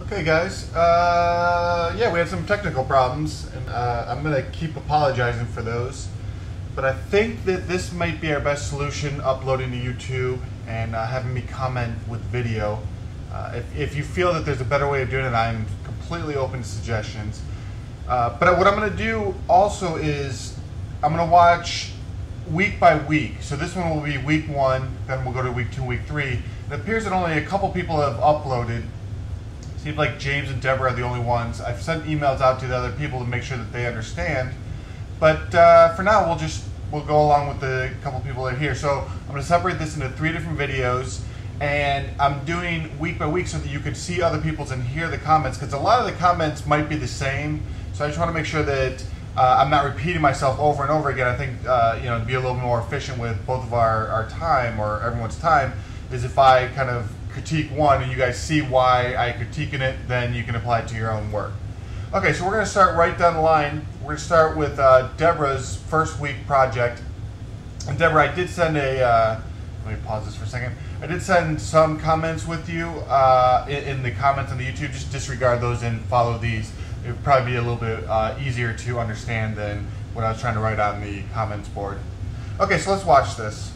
Okay, guys. Yeah, we had some technical problems, and I'm gonna keep apologizing for those. But I think that this might be our best solution: uploading to YouTube and having me comment with video. If you feel that there's a better way of doing it, I'm completely open to suggestions. But what I'm gonna do also is I'm gonna watch week by week. So this one will be week 1, then we'll go to week 2, week 3. It appears that only a couple people have uploaded. Seems like James and Deborah are the only ones. I've sent emails out to the other people to make sure that they understand. But for now, we'll go along with the couple people that are here. So I'm going to separate this into 3 different videos, and I'm doing week by week so that you can see other people's and hear the comments, because a lot of the comments might be the same. So I just want to make sure that I'm not repeating myself over and over again. I think to be a little more efficient with both of our time, or everyone's time, is if I kind of critique one and you guys see why I critiquing it, then you can apply it to your own work. Okay, so we're going to start right down the line. We're going to start with Deborah's first week project. And Deborah, I did send let me pause this for a second. I did send some comments with you in the comments on the YouTube. Just disregard those and follow these. It would probably be a little bit easier to understand than what I was trying to write on the comments board. Okay, so let's watch this.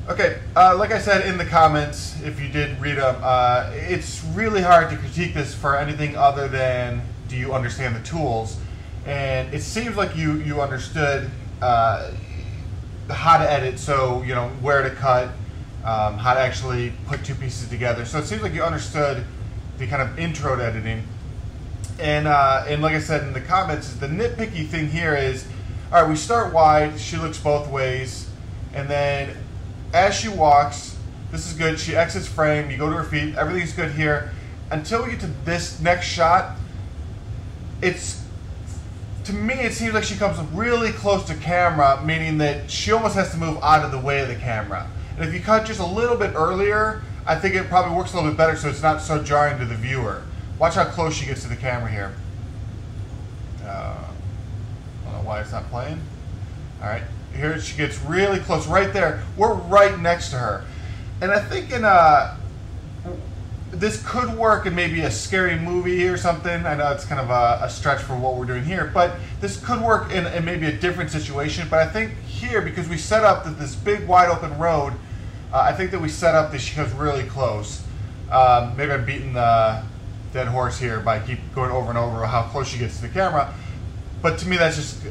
Okay, like I said in the comments, if you did read them, it's really hard to critique this for anything other than, do you understand the tools? And it seems like you understood how to edit, so where to cut, how to actually put 2 pieces together. So it seems like you understood the kind of intro to editing. And like I said in the comments, the nitpicky thing here is, all right, we start wide, she looks both ways, and then as she walks, this is good, she exits frame, you go to her feet, everything's good here. Until we get to this next shot, to me it seems like she comes really close to camera, meaning that she almost has to move out of the way of the camera. And if you cut just a little bit earlier, I think it probably works a little bit better, so it's not so jarring to the viewer. Watch how close she gets to the camera here. I don't know why it's not playing. Alright. Here she gets really close, right there. We're right next to her. And I think this could work in maybe a scary movie or something. I know it's kind of a stretch for what we're doing here, but this could work in maybe a different situation. But I think here, because we set up this big wide open road, I think that we set up that she comes really close. Maybe I'm beating the dead horse here by keep going over and over how close she gets to the camera. But to me, that's just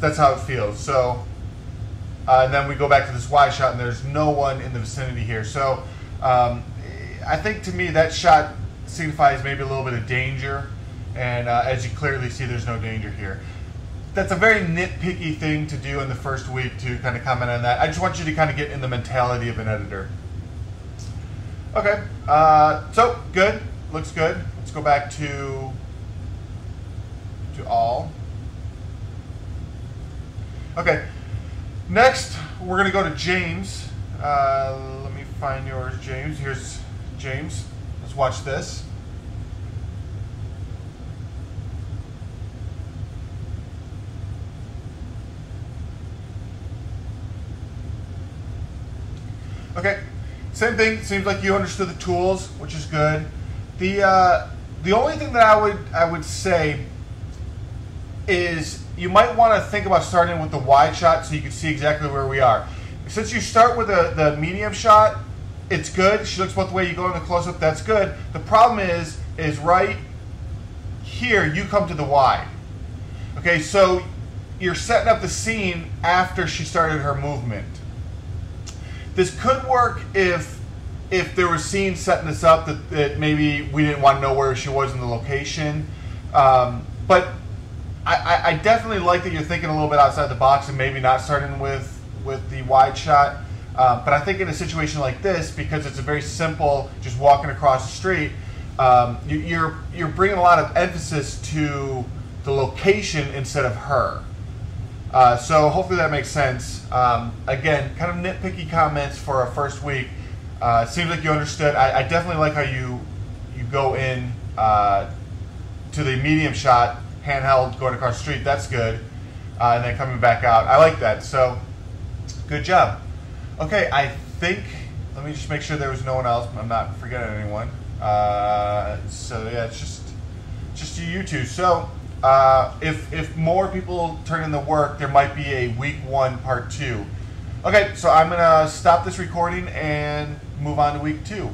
that's how it feels. So. And then we go back to this wide shot, and there's no one in the vicinity here. So I think to me that shot signifies maybe a little bit of danger. And as you clearly see, there's no danger here. That's a very nitpicky thing to do in the first week, to kind of comment on that. I just want you to kind of get in the mentality of an editor. Okay, so good, looks good. Let's go back to all. Okay. Next, we're going to go to James. Let me find yours, James. Here's James. Let's watch this. Okay, same thing. Seems like you understood the tools, which is good. The only thing that I would say is, you might want to think about starting with the wide shot so you can see exactly where we are. Since you start with the medium shot, it's good. She looks both ways. You go in the close-up, that's good. The problem is right here, you come to the wide. Okay, so you're setting up the scene after she started her movement. This could work if there were scenes setting this up that maybe we didn't want to know where she was in the location. But I definitely like that you're thinking a little bit outside the box and maybe not starting with the wide shot. But I think in a situation like this, because it's a very simple, just walking across the street, you're bringing a lot of emphasis to the location instead of her. So hopefully that makes sense. Again, kind of nitpicky comments for our first week. Seems like you understood. I definitely like how you go in to the medium shot, handheld going across the street. That's good. and then coming back out. I like that. So good job. Okay, I think, let me just make sure there was no one else. I'm not forgetting anyone. So yeah, it's just you two. So if more people turn in the work, there might be a week 1 part 2. Okay, so I'm gonna stop this recording and move on to week 2.